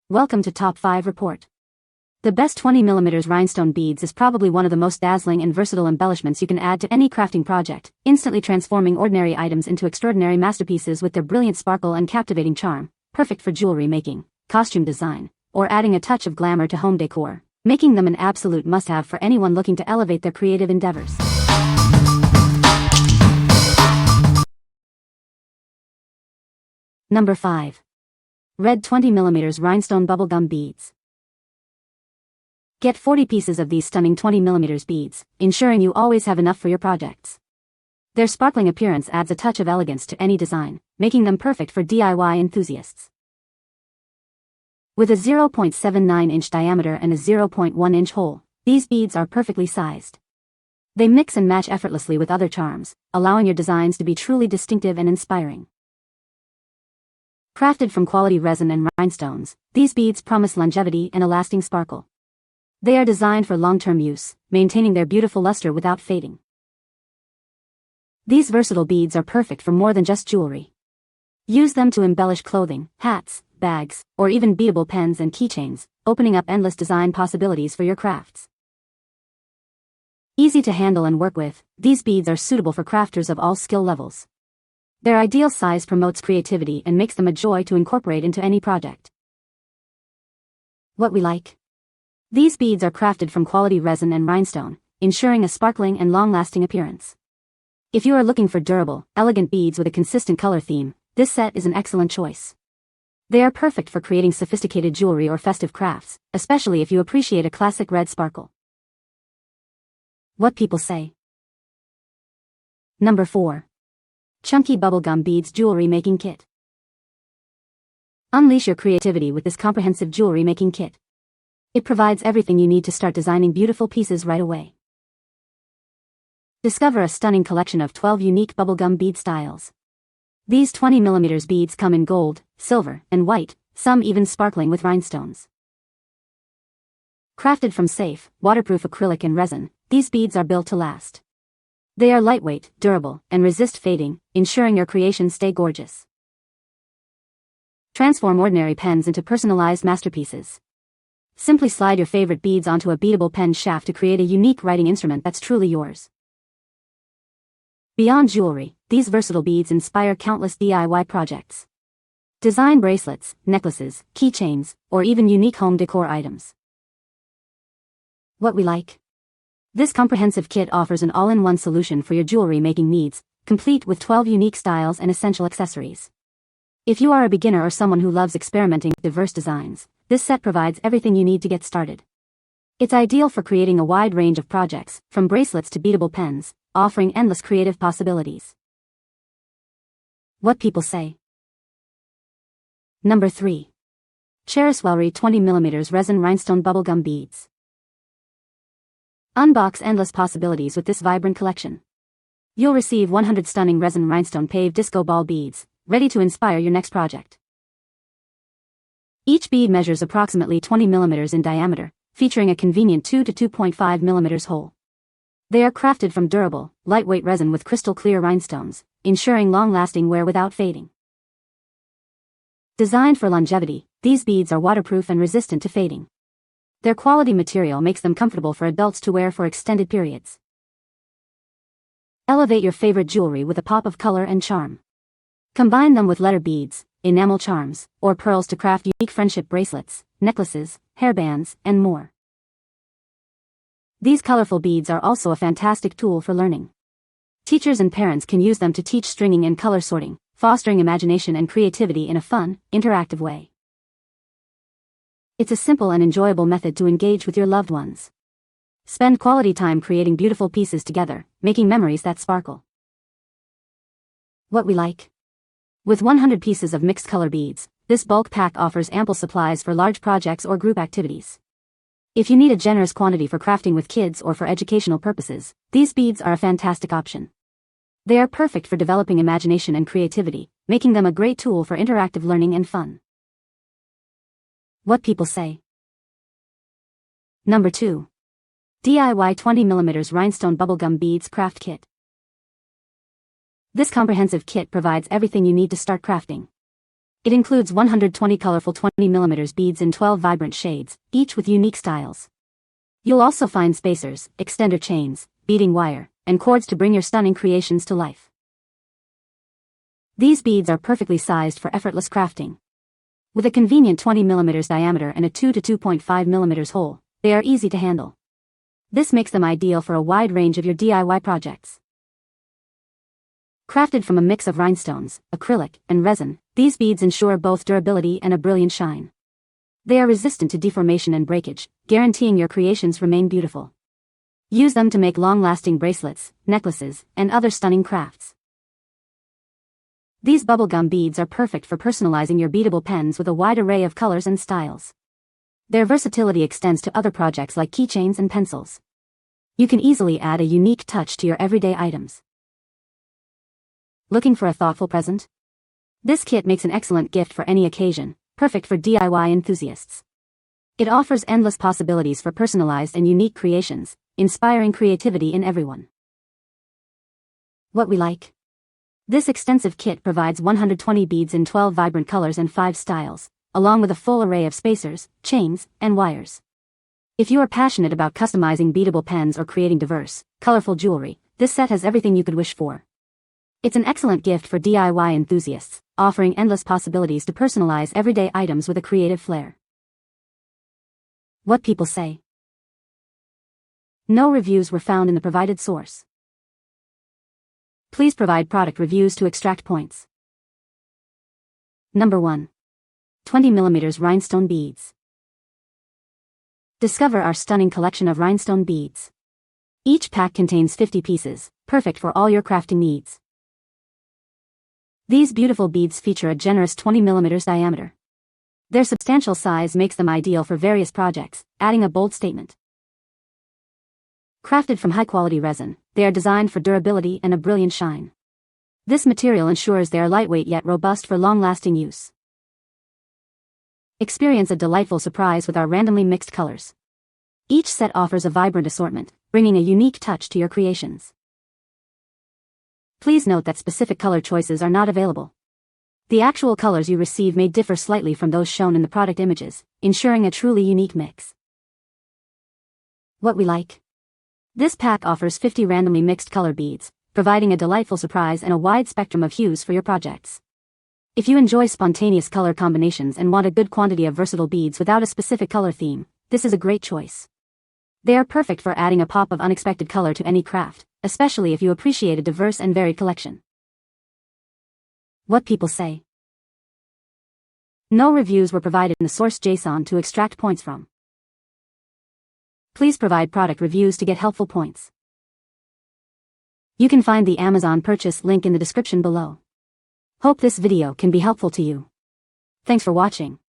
Welcome to Top 5 Report. The best 20mm rhinestone beads is probably one of the most dazzling and versatile embellishments you can add to any crafting project, instantly transforming ordinary items into extraordinary masterpieces with their brilliant sparkle and captivating charm, perfect for jewelry making, costume design, or adding a touch of glamour to home decor, making them an absolute must-have for anyone looking to elevate their creative endeavors. Number 5. Red 20mm Rhinestone Bubblegum Beads. Get 40 pieces of these stunning 20mm beads, ensuring you always have enough for your projects. Their sparkling appearance adds a touch of elegance to any design, making them perfect for DIY enthusiasts. With a 0.79-inch diameter and a 0.1-inch hole, these beads are perfectly sized. They mix and match effortlessly with other charms, allowing your designs to be truly distinctive and inspiring. Crafted from quality resin and rhinestones, these beads promise longevity and a lasting sparkle. They are designed for long-term use, maintaining their beautiful luster without fading. These versatile beads are perfect for more than just jewelry. Use them to embellish clothing, hats, bags, or even beadable pens and keychains, opening up endless design possibilities for your crafts. Easy to handle and work with, these beads are suitable for crafters of all skill levels. Their ideal size promotes creativity and makes them a joy to incorporate into any project. What we like. These beads are crafted from quality resin and rhinestone, ensuring a sparkling and long-lasting appearance. If you are looking for durable, elegant beads with a consistent color theme, this set is an excellent choice. They are perfect for creating sophisticated jewelry or festive crafts, especially if you appreciate a classic red sparkle. What people say. Number 4. Chunky Bubblegum Beads Jewelry Making Kit. Unleash your creativity with this comprehensive jewelry making kit. It provides everything you need to start designing beautiful pieces right away. Discover a stunning collection of 12 unique bubblegum bead styles. These 20mm beads come in gold, silver, and white, some even sparkling with rhinestones. Crafted from safe, waterproof acrylic and resin, these beads are built to last. They are lightweight, durable, and resist fading, ensuring your creations stay gorgeous. Transform ordinary pens into personalized masterpieces. Simply slide your favorite beads onto a beadable pen shaft to create a unique writing instrument that's truly yours. Beyond jewelry, these versatile beads inspire countless DIY projects. Design bracelets, necklaces, keychains, or even unique home decor items. What we like. This comprehensive kit offers an all-in-one solution for your jewelry making needs, complete with 12 unique styles and essential accessories. If you are a beginner or someone who loves experimenting with diverse designs, this set provides everything you need to get started. It's ideal for creating a wide range of projects, from bracelets to beadable pens, offering endless creative possibilities. What people say. Number 3. Cheriswelry 20mm Resin Rhinestone Bubblegum Beads. Unbox endless possibilities with this vibrant collection. You'll receive 100 stunning resin rhinestone paved disco ball beads, ready to inspire your next project. Each bead measures approximately 20 mm in diameter, featuring a convenient 2 to 2.5 mm hole. They are crafted from durable, lightweight resin with crystal clear rhinestones, ensuring long-lasting wear without fading. Designed for longevity, these beads are waterproof and resistant to fading. Their quality material makes them comfortable for adults to wear for extended periods. Elevate your favorite jewelry with a pop of color and charm. Combine them with letter beads, enamel charms, or pearls to craft unique friendship bracelets, necklaces, hairbands, and more. These colorful beads are also a fantastic tool for learning. Teachers and parents can use them to teach stringing and color sorting, fostering imagination and creativity in a fun, interactive way. It's a simple and enjoyable method to engage with your loved ones. Spend quality time creating beautiful pieces together, making memories that sparkle. What we like. With 100 pieces of mixed color beads, this bulk pack offers ample supplies for large projects or group activities. If you need a generous quantity for crafting with kids or for educational purposes, these beads are a fantastic option. They are perfect for developing imagination and creativity, making them a great tool for interactive learning and fun. What people say. Number 2. DIY 20mm Rhinestone Bubblegum Beads Craft Kit. This comprehensive kit provides everything you need to start crafting. It includes 120 colorful 20mm beads in 12 vibrant shades, each with unique styles. You'll also find spacers, extender chains, beading wire, and cords to bring your stunning creations to life. These beads are perfectly sized for effortless crafting. With a convenient 20mm diameter and a 2 to 2.5mm hole, they are easy to handle. This makes them ideal for a wide range of your DIY projects. Crafted from a mix of rhinestones, acrylic, and resin, these beads ensure both durability and a brilliant shine. They are resistant to deformation and breakage, guaranteeing your creations remain beautiful. Use them to make long-lasting bracelets, necklaces, and other stunning crafts. These bubblegum beads are perfect for personalizing your beadable pens with a wide array of colors and styles. Their versatility extends to other projects like keychains and pencils. You can easily add a unique touch to your everyday items. Looking for a thoughtful present? This kit makes an excellent gift for any occasion, perfect for DIY enthusiasts. It offers endless possibilities for personalized and unique creations, inspiring creativity in everyone. What we like? This extensive kit provides 120 beads in 12 vibrant colors and 5 styles, along with a full array of spacers, chains, and wires. If you are passionate about customizing beadable pens or creating diverse, colorful jewelry, this set has everything you could wish for. It's an excellent gift for DIY enthusiasts, offering endless possibilities to personalize everyday items with a creative flair. What people say. No reviews were found in the provided source. Please provide product reviews to extract points. Number 1. 20mm Rhinestone Beads. Discover our stunning collection of rhinestone beads. Each pack contains 50 pieces, perfect for all your crafting needs. These beautiful beads feature a generous 20mm diameter. Their substantial size makes them ideal for various projects, adding a bold statement. Crafted from high-quality resin, they are designed for durability and a brilliant shine. This material ensures they are lightweight yet robust for long-lasting use. Experience a delightful surprise with our randomly mixed colors. Each set offers a vibrant assortment, bringing a unique touch to your creations. Please note that specific color choices are not available. The actual colors you receive may differ slightly from those shown in the product images, ensuring a truly unique mix. What we like? This pack offers 50 randomly mixed color beads, providing a delightful surprise and a wide spectrum of hues for your projects. If you enjoy spontaneous color combinations and want a good quantity of versatile beads without a specific color theme, this is a great choice. They are perfect for adding a pop of unexpected color to any craft, especially if you appreciate a diverse and varied collection. What people say. No reviews were provided in the source JSON to extract points from. Please provide product reviews to get helpful points. You can find the Amazon purchase link in the description below. Hope this video can be helpful to you. Thanks for watching.